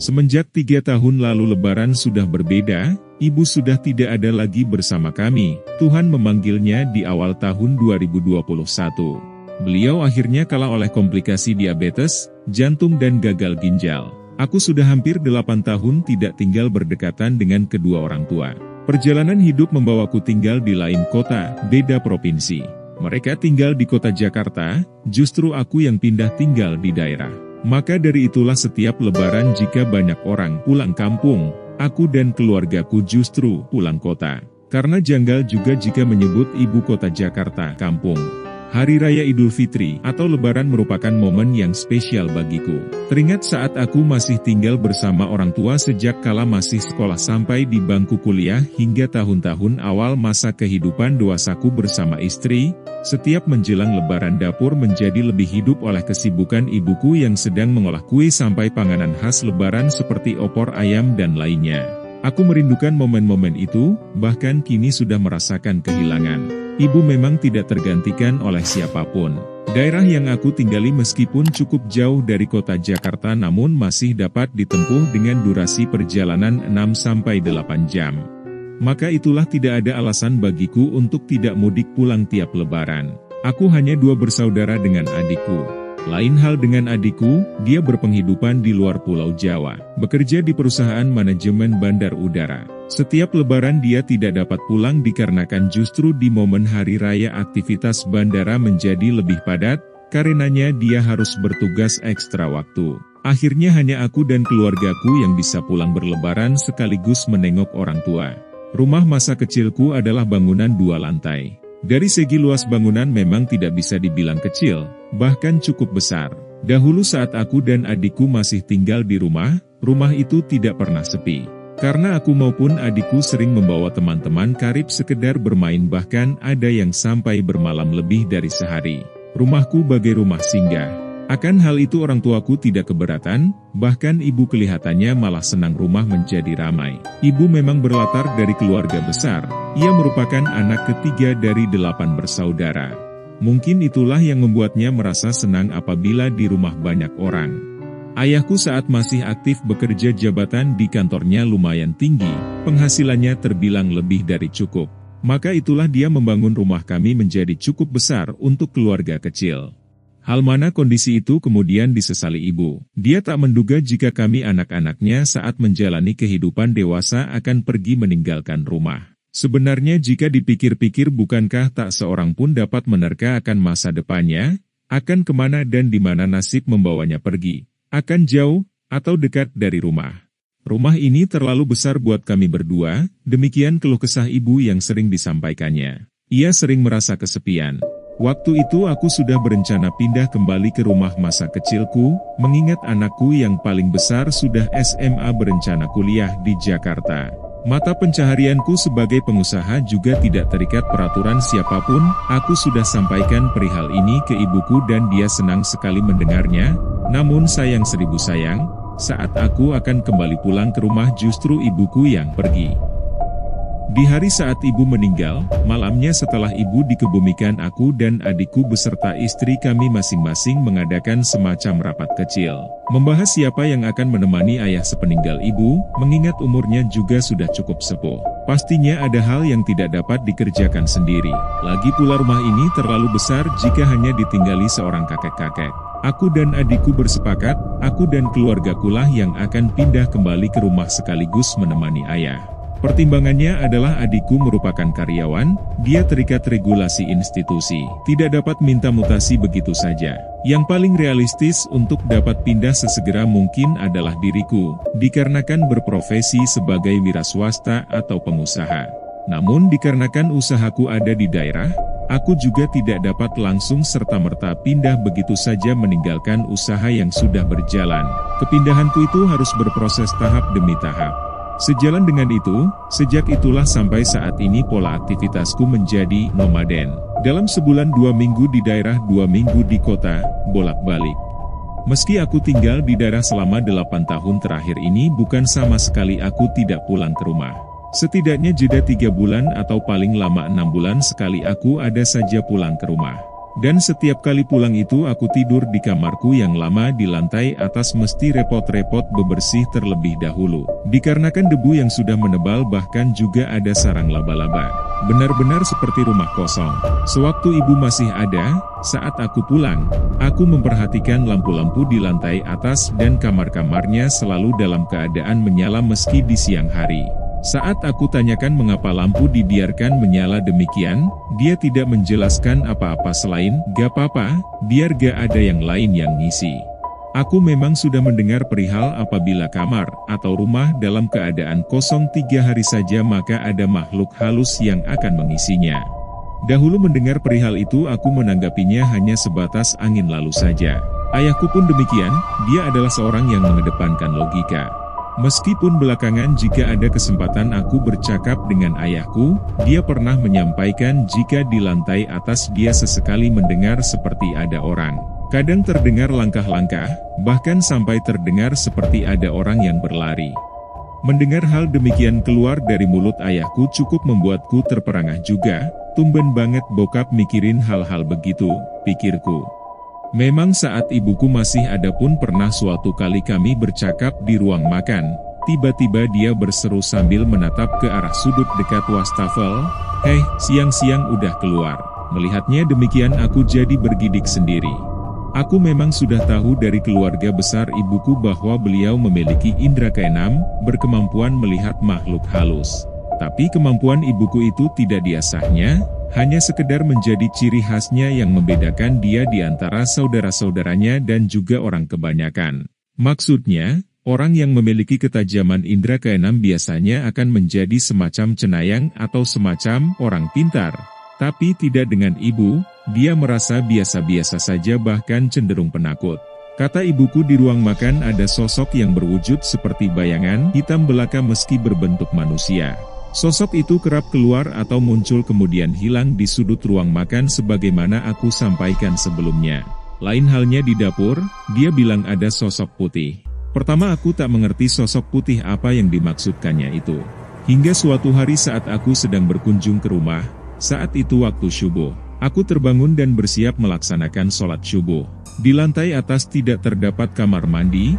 Semenjak 3 tahun lalu Lebaran sudah berbeda, ibu sudah tidak ada lagi bersama kami. Tuhan memanggilnya di awal tahun 2021. Beliau akhirnya kalah oleh komplikasi diabetes, jantung dan gagal ginjal. Aku sudah hampir 8 tahun tidak tinggal berdekatan dengan kedua orang tua. Perjalanan hidup membawaku tinggal di lain kota, beda provinsi. Mereka tinggal di kota Jakarta, justru aku yang pindah tinggal di daerah. Maka dari itulah setiap Lebaran jika banyak orang pulang kampung, aku dan keluargaku justru pulang kota. Karena janggal juga jika menyebut ibu kota Jakarta kampung. Hari Raya Idul Fitri atau Lebaran merupakan momen yang spesial bagiku. Teringat saat aku masih tinggal bersama orang tua sejak kala masih sekolah sampai di bangku kuliah hingga tahun-tahun awal masa kehidupan dewasaku bersama istri. Setiap menjelang Lebaran dapur menjadi lebih hidup oleh kesibukan ibuku yang sedang mengolah kue sampai panganan khas Lebaran seperti opor ayam dan lainnya. Aku merindukan momen-momen itu, bahkan kini sudah merasakan kehilangan. Ibu memang tidak tergantikan oleh siapapun. Daerah yang aku tinggali meskipun cukup jauh dari kota Jakarta namun masih dapat ditempuh dengan durasi perjalanan 6-8 jam. Maka itulah tidak ada alasan bagiku untuk tidak mudik pulang tiap Lebaran. Aku hanya 2 bersaudara dengan adikku. Lain hal dengan adikku, dia berpenghidupan di luar Pulau Jawa, bekerja di perusahaan manajemen bandar udara. Setiap Lebaran dia tidak dapat pulang dikarenakan justru di momen hari raya aktivitas bandara menjadi lebih padat, karenanya dia harus bertugas ekstra waktu. Akhirnya hanya aku dan keluargaku yang bisa pulang berlebaran sekaligus menengok orang tua. Rumah masa kecilku adalah bangunan 2 lantai. Dari segi luas bangunan memang tidak bisa dibilang kecil, bahkan cukup besar. Dahulu saat aku dan adikku masih tinggal di rumah itu tidak pernah sepi. Karena aku maupun adikku sering membawa teman-teman karib sekedar bermain bahkan ada yang sampai bermalam lebih dari sehari. Rumahku bagai rumah singgah. Akan hal itu orang tuaku tidak keberatan, bahkan ibu kelihatannya malah senang rumah menjadi ramai. Ibu memang berlatar dari keluarga besar, ia merupakan anak ketiga dari 8 bersaudara. Mungkin itulah yang membuatnya merasa senang apabila di rumah banyak orang. Ayahku saat masih aktif bekerja jabatan di kantornya lumayan tinggi, penghasilannya terbilang lebih dari cukup. Maka itulah dia membangun rumah kami menjadi cukup besar untuk keluarga kecil. Hal mana kondisi itu kemudian disesali ibu. Dia tak menduga jika kami anak-anaknya saat menjalani kehidupan dewasa akan pergi meninggalkan rumah. Sebenarnya jika dipikir-pikir bukankah tak seorang pun dapat menerka akan masa depannya, akan kemana dan di mana nasib membawanya pergi, akan jauh atau dekat dari rumah. Rumah ini terlalu besar buat kami berdua, demikian keluh kesah ibu yang sering disampaikannya. Ia sering merasa kesepian. Waktu itu aku sudah berencana pindah kembali ke rumah masa kecilku, mengingat anakku yang paling besar sudah SMA berencana kuliah di Jakarta. Mata pencaharianku sebagai pengusaha juga tidak terikat peraturan siapapun, aku sudah sampaikan perihal ini ke ibuku dan dia senang sekali mendengarnya, namun sayang seribu sayang, saat aku akan kembali pulang ke rumah justru ibuku yang pergi. Di hari saat ibu meninggal, malamnya setelah ibu dikebumikan aku dan adikku beserta istri kami masing-masing mengadakan semacam rapat kecil. Membahas siapa yang akan menemani ayah sepeninggal ibu, mengingat umurnya juga sudah cukup sepuh. Pastinya ada hal yang tidak dapat dikerjakan sendiri. Lagi pula rumah ini terlalu besar jika hanya ditinggali seorang kakek-kakek. Aku dan adikku bersepakat, aku dan keluargakulah yang akan pindah kembali ke rumah sekaligus menemani ayah. Pertimbangannya adalah adikku merupakan karyawan, dia terikat regulasi institusi, tidak dapat minta mutasi begitu saja. Yang paling realistis untuk dapat pindah sesegera mungkin adalah diriku, dikarenakan berprofesi sebagai wira swasta atau pengusaha. Namun dikarenakan usahaku ada di daerah, aku juga tidak dapat langsung serta-merta pindah begitu saja meninggalkan usaha yang sudah berjalan. Kepindahanku itu harus berproses tahap demi tahap. Sejalan dengan itu, sejak itulah sampai saat ini pola aktivitasku menjadi nomaden. Dalam sebulan 2 minggu di daerah, 2 minggu di kota, bolak-balik. Meski aku tinggal di daerah selama 8 tahun terakhir ini bukan sama sekali aku tidak pulang ke rumah. Setidaknya jeda 3 bulan atau paling lama 6 bulan sekali aku ada saja pulang ke rumah. Dan setiap kali pulang itu aku tidur di kamarku yang lama di lantai atas, mesti repot-repot bebersih terlebih dahulu. Dikarenakan debu yang sudah menebal, bahkan juga ada sarang laba-laba. Benar-benar seperti rumah kosong. Sewaktu ibu masih ada, saat aku pulang, aku memperhatikan lampu-lampu di lantai atas dan kamar-kamarnya selalu dalam keadaan menyala meski di siang hari. Saat aku tanyakan mengapa lampu dibiarkan menyala demikian, dia tidak menjelaskan apa-apa selain, "Gak apa-apa, biar gak ada yang lain yang ngisi." Aku memang sudah mendengar perihal apabila kamar atau rumah dalam keadaan kosong 3 hari saja maka ada makhluk halus yang akan mengisinya. Dahulu mendengar perihal itu aku menanggapinya hanya sebatas angin lalu saja. Ayahku pun demikian, dia adalah seorang yang mengedepankan logika. Meskipun belakangan jika ada kesempatan aku bercakap dengan ayahku, dia pernah menyampaikan jika di lantai atas dia sesekali mendengar seperti ada orang. Kadang terdengar langkah-langkah, bahkan sampai terdengar seperti ada orang yang berlari. Mendengar hal demikian keluar dari mulut ayahku cukup membuatku terperangah juga. Tumben banget bokap mikirin hal-hal begitu, pikirku. Memang saat ibuku masih ada pun pernah suatu kali kami bercakap di ruang makan, tiba-tiba dia berseru sambil menatap ke arah sudut dekat wastafel, "Hei, siang-siang udah keluar." Melihatnya demikian aku jadi bergidik sendiri. Aku memang sudah tahu dari keluarga besar ibuku bahwa beliau memiliki indera keenam, berkemampuan melihat makhluk halus. Tapi kemampuan ibuku itu tidak diasahnya, hanya sekedar menjadi ciri khasnya yang membedakan dia di antara saudara-saudaranya dan juga orang kebanyakan. Maksudnya, orang yang memiliki ketajaman indera keenam biasanya akan menjadi semacam cenayang atau semacam orang pintar. Tapi tidak dengan ibu, dia merasa biasa-biasa saja bahkan cenderung penakut. Kata ibuku di ruang makan ada sosok yang berwujud seperti bayangan hitam belaka meski berbentuk manusia. Sosok itu kerap keluar atau muncul kemudian hilang di sudut ruang makan sebagaimana aku sampaikan sebelumnya. Lain halnya di dapur, dia bilang ada sosok putih. Pertama aku tak mengerti sosok putih apa yang dimaksudkannya itu. Hingga suatu hari saat aku sedang berkunjung ke rumah, saat itu waktu syubuh. Aku terbangun dan bersiap melaksanakan sholat syubuh. Di lantai atas tidak terdapat kamar mandi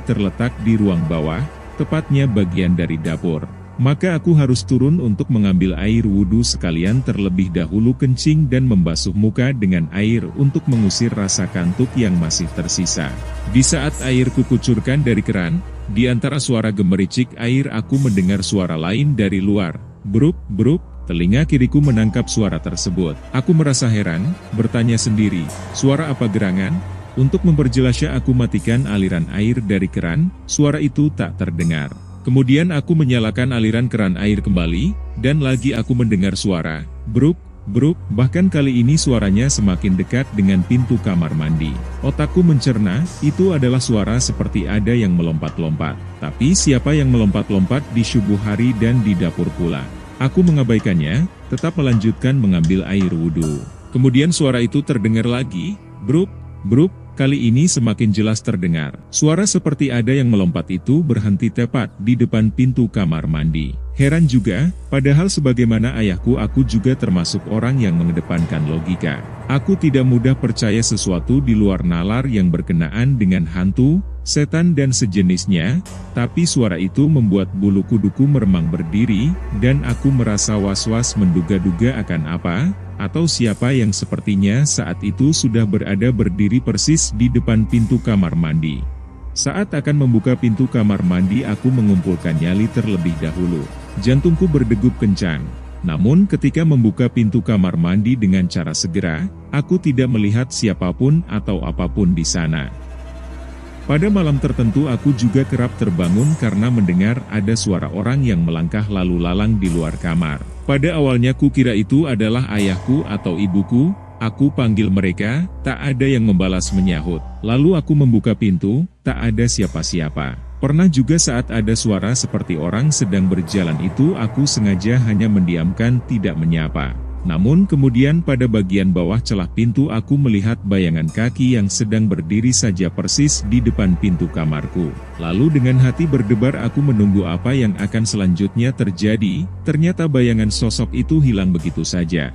terletak di ruang bawah, tepatnya bagian dari dapur. Maka aku harus turun untuk mengambil air wudhu sekalian terlebih dahulu kencing dan membasuh muka dengan air untuk mengusir rasa kantuk yang masih tersisa. Di saat air kukucurkan dari keran, di antara suara gemericik air aku mendengar suara lain dari luar. Bruk, bruk, telinga kiriku menangkap suara tersebut. Aku merasa heran, bertanya sendiri, suara apa gerangan? Untuk memperjelasnya aku matikan aliran air dari keran, suara itu tak terdengar. Kemudian aku menyalakan aliran keran air kembali, dan lagi aku mendengar suara, bruk, bruk, bahkan kali ini suaranya semakin dekat dengan pintu kamar mandi. Otakku mencerna, itu adalah suara seperti ada yang melompat-lompat. Tapi siapa yang melompat-lompat di subuh hari dan di dapur pula? Aku mengabaikannya, tetap melanjutkan mengambil air wudhu. Kemudian suara itu terdengar lagi, bruk, bruk. Kali ini semakin jelas terdengar. Suara seperti ada yang melompat itu berhenti tepat di depan pintu kamar mandi. Heran juga, padahal sebagaimana ayahku aku juga termasuk orang yang mengedepankan logika. Aku tidak mudah percaya sesuatu di luar nalar yang berkenaan dengan hantu, setan dan sejenisnya, tapi suara itu membuat bulu kuduku meremang berdiri, dan aku merasa was-was menduga-duga akan apa, atau siapa yang sepertinya saat itu sudah berada berdiri persis di depan pintu kamar mandi. Saat akan membuka pintu kamar mandi aku mengumpulkan nyali terlebih dahulu. Jantungku berdegup kencang. Namun ketika membuka pintu kamar mandi dengan cara segera, aku tidak melihat siapapun atau apapun di sana. Pada malam tertentu aku juga kerap terbangun karena mendengar ada suara orang yang melangkah lalu lalang di luar kamar. Pada awalnya kukira itu adalah ayahku atau ibuku, aku panggil mereka, tak ada yang membalas menyahut. Lalu aku membuka pintu, tak ada siapa-siapa. Pernah juga saat ada suara seperti orang sedang berjalan itu aku sengaja hanya mendiamkan tidak menyapa. Namun kemudian pada bagian bawah celah pintu aku melihat bayangan kaki yang sedang berdiri saja persis di depan pintu kamarku. Lalu dengan hati berdebar aku menunggu apa yang akan selanjutnya terjadi, ternyata bayangan sosok itu hilang begitu saja.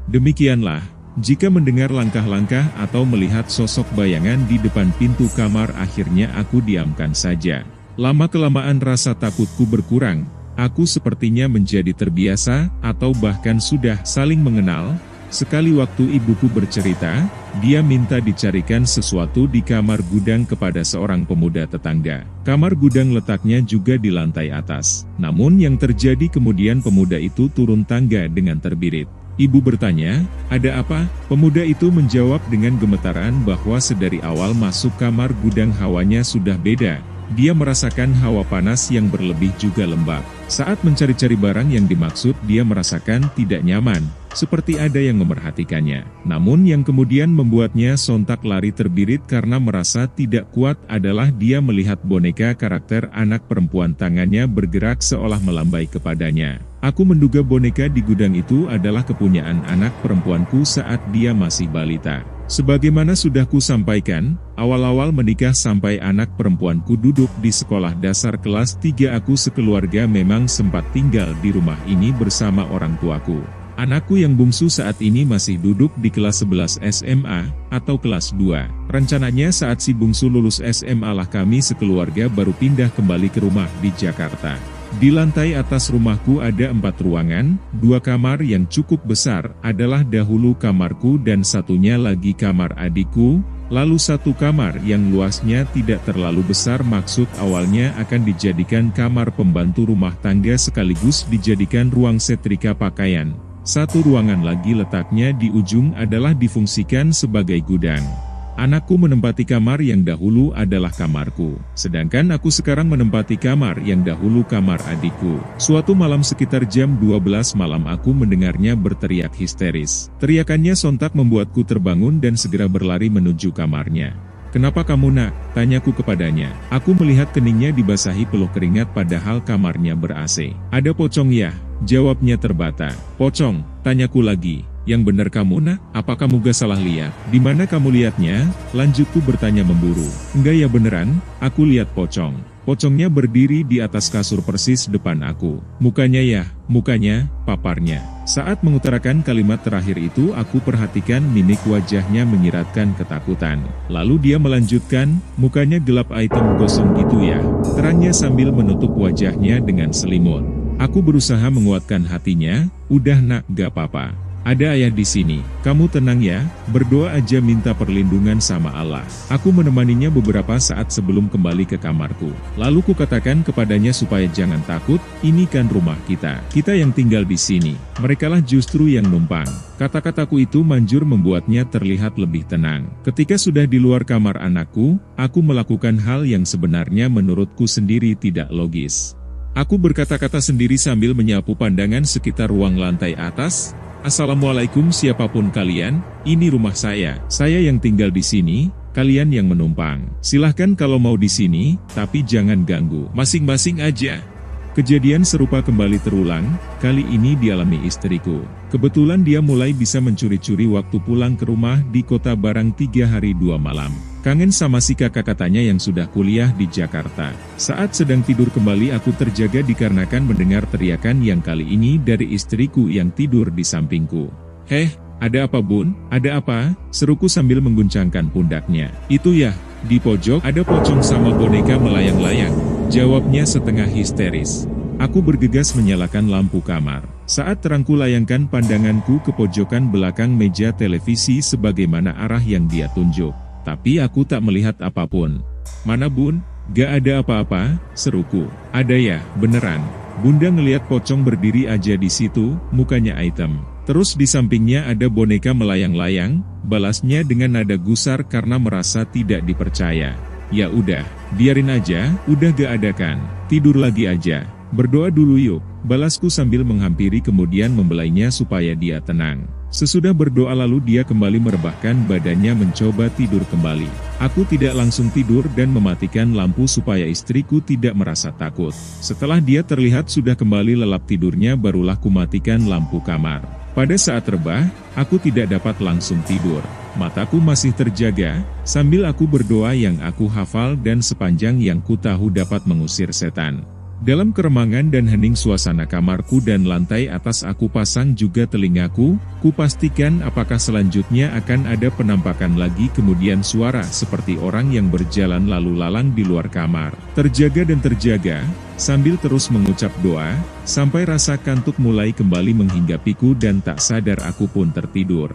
Demikianlah, Jika mendengar langkah-langkah atau melihat sosok bayangan di depan pintu kamar, akhirnya aku diamkan saja. Lama-kelamaan rasa takutku berkurang. Aku sepertinya menjadi terbiasa, atau bahkan sudah saling mengenal. Sekali waktu ibuku bercerita, dia minta dicarikan sesuatu di kamar gudang kepada seorang pemuda tetangga. Kamar gudang letaknya juga di lantai atas. Namun yang terjadi kemudian pemuda itu turun tangga dengan terbirit. Ibu bertanya, "Ada apa?" Pemuda itu menjawab dengan gemetaran bahwa sedari awal masuk kamar gudang hawanya sudah beda. Dia merasakan hawa panas yang berlebih juga lembab. Saat mencari-cari barang yang dimaksud, dia merasakan tidak nyaman, seperti ada yang memerhatikannya. Namun yang kemudian membuatnya sontak lari terbirit karena merasa tidak kuat adalah dia melihat boneka karakter anak perempuan, tangannya bergerak seolah melambai kepadanya. Aku menduga boneka di gudang itu adalah kepunyaan anak perempuanku saat dia masih balita. Sebagaimana sudah kusampaikan, awal-awal menikah sampai anak perempuanku duduk di sekolah dasar kelas 3, aku sekeluarga memang sempat tinggal di rumah ini bersama orang tuaku. Anakku yang bungsu saat ini masih duduk di kelas 11 SMA, atau kelas 2. Rencananya saat si bungsu lulus SMA lah kami sekeluarga baru pindah kembali ke rumah di Jakarta. Di lantai atas rumahku ada 4 ruangan, 2 kamar yang cukup besar adalah dahulu kamarku dan satunya lagi kamar adikku, lalu 1 kamar yang luasnya tidak terlalu besar, maksud awalnya akan dijadikan kamar pembantu rumah tangga sekaligus dijadikan ruang setrika pakaian. 1 ruangan lagi letaknya di ujung adalah difungsikan sebagai gudang. Anakku menempati kamar yang dahulu adalah kamarku, sedangkan aku sekarang menempati kamar yang dahulu kamar adikku. Suatu malam sekitar jam 12 malam aku mendengarnya berteriak histeris. Teriakannya sontak membuatku terbangun dan segera berlari menuju kamarnya. "Kenapa kamu, nak?" tanyaku kepadanya. Aku melihat keningnya dibasahi peluh keringat padahal kamarnya ber-AC. "Ada pocong ya?" jawabnya terbata. "Pocong?" tanyaku lagi. "Yang benar kamu, nak, apa kamu gak salah lihat?" "Di mana kamu lihatnya?" lanjutku bertanya memburu. "Enggak ya, beneran, aku lihat pocong. Pocongnya berdiri di atas kasur persis depan aku. Mukanya, paparnya." Saat mengutarakan kalimat terakhir itu aku perhatikan mimik wajahnya menyiratkan ketakutan. Lalu dia melanjutkan, "Mukanya gelap hitam gosong gitu ya?" terangnya sambil menutup wajahnya dengan selimut. Aku berusaha menguatkan hatinya, "Udah nak, gak apa-apa. Ada ayah di sini, kamu tenang ya, berdoa aja minta perlindungan sama Allah." Aku menemaninya beberapa saat sebelum kembali ke kamarku. Lalu kukatakan kepadanya supaya jangan takut, ini kan rumah kita. Kita yang tinggal di sini, merekalah justru yang numpang. Kata-kataku itu manjur membuatnya terlihat lebih tenang. Ketika sudah di luar kamar anakku, aku melakukan hal yang sebenarnya menurutku sendiri tidak logis. Aku berkata-kata sendiri sambil menyapu pandangan sekitar ruang lantai atas. "Assalamualaikum siapapun kalian, ini rumah saya yang tinggal di sini, kalian yang menumpang. Silahkan kalau mau di sini, tapi jangan ganggu, masing-masing aja." Kejadian serupa kembali terulang, kali ini dialami istriku. Kebetulan dia mulai bisa mencuri-curi waktu pulang ke rumah di kota barang 3 hari 2 malam. Kangen sama si kakak katanya yang sudah kuliah di Jakarta. Saat sedang tidur kembali aku terjaga dikarenakan mendengar teriakan yang kali ini dari istriku yang tidur di sampingku. "Heh, ada apa bun? Ada apa?" seruku sambil mengguncangkan pundaknya. "Itu ya, di pojok ada pocong sama boneka melayang-layang," jawabnya setengah histeris. Aku bergegas menyalakan lampu kamar. Saat terangku layangkan pandanganku ke pojokan belakang meja televisi sebagaimana arah yang dia tunjuk. Tapi aku tak melihat apapun. "Mana bun? Gak ada apa-apa," seruku. "Ada ya, beneran. Bunda ngeliat pocong berdiri aja di situ, mukanya hitam. Terus di sampingnya ada boneka melayang-layang," balasnya dengan nada gusar karena merasa tidak dipercaya. "Ya udah, biarin aja, udah gak ada kan. Tidur lagi aja. Berdoa dulu yuk," balasku sambil menghampiri kemudian membelainya supaya dia tenang. Sesudah berdoa lalu dia kembali merebahkan badannya mencoba tidur kembali. Aku tidak langsung tidur dan mematikan lampu supaya istriku tidak merasa takut. Setelah dia terlihat sudah kembali lelap tidurnya barulah kumatikan lampu kamar. Pada saat rebah, aku tidak dapat langsung tidur. Mataku masih terjaga, sambil aku berdoa yang aku hafal dan sepanjang yang ku tahu dapat mengusir setan. Dalam keremangan dan hening suasana kamarku dan lantai atas aku pasang juga telingaku, ku pastikan apakah selanjutnya akan ada penampakan lagi kemudian suara seperti orang yang berjalan lalu lalang di luar kamar. Terjaga dan terjaga, sambil terus mengucap doa, sampai rasa kantuk mulai kembali menghinggapiku dan tak sadar aku pun tertidur.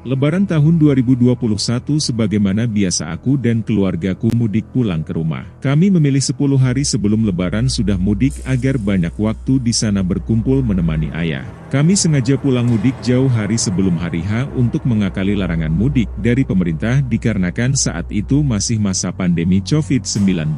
Lebaran tahun 2021 sebagaimana biasa aku dan keluargaku mudik pulang ke rumah. Kami memilih 10 hari sebelum Lebaran sudah mudik agar banyak waktu di sana berkumpul menemani ayah. Kami sengaja pulang mudik jauh hari sebelum hari H untuk mengakali larangan mudik dari pemerintah dikarenakan saat itu masih masa pandemi COVID-19.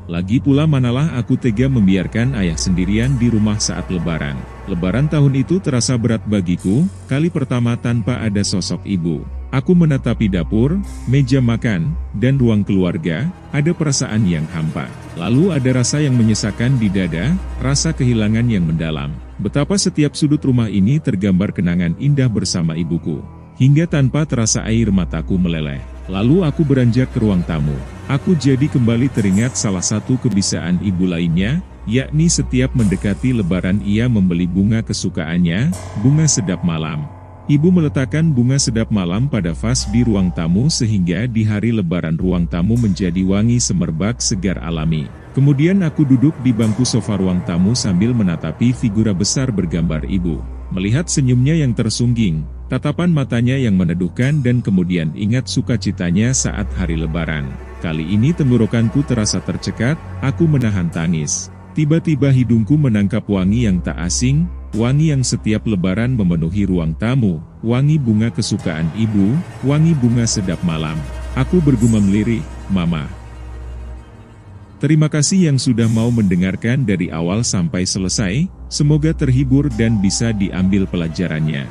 Lagi pula manalah aku tega membiarkan ayah sendirian di rumah saat Lebaran. Lebaran tahun itu terasa berat bagiku, kali pertama tanpa ada sosok ibu. Aku menatapi dapur, meja makan, dan ruang keluarga, ada perasaan yang hampa. Lalu ada rasa yang menyesakan di dada, rasa kehilangan yang mendalam. Betapa setiap sudut rumah ini tergambar kenangan indah bersama ibuku. Hingga tanpa terasa air mataku meleleh. Lalu aku beranjak ke ruang tamu. Aku jadi kembali teringat salah satu kebiasaan ibu lainnya, yakni setiap mendekati Lebaran ia membeli bunga kesukaannya, bunga sedap malam. Ibu meletakkan bunga sedap malam pada vas di ruang tamu sehingga di hari Lebaran ruang tamu menjadi wangi semerbak segar alami. Kemudian aku duduk di bangku sofa ruang tamu sambil menatapi figura besar bergambar ibu. Melihat senyumnya yang tersungging, tatapan matanya yang meneduhkan dan kemudian ingat sukacitanya saat hari Lebaran. Kali ini tenggorokanku terasa tercekat, aku menahan tangis. Tiba-tiba hidungku menangkap wangi yang tak asing, wangi yang setiap Lebaran memenuhi ruang tamu, wangi bunga kesukaan ibu, wangi bunga sedap malam. Aku bergumam lirih, "Mama." Terima kasih yang sudah mau mendengarkan dari awal sampai selesai, semoga terhibur dan bisa diambil pelajarannya.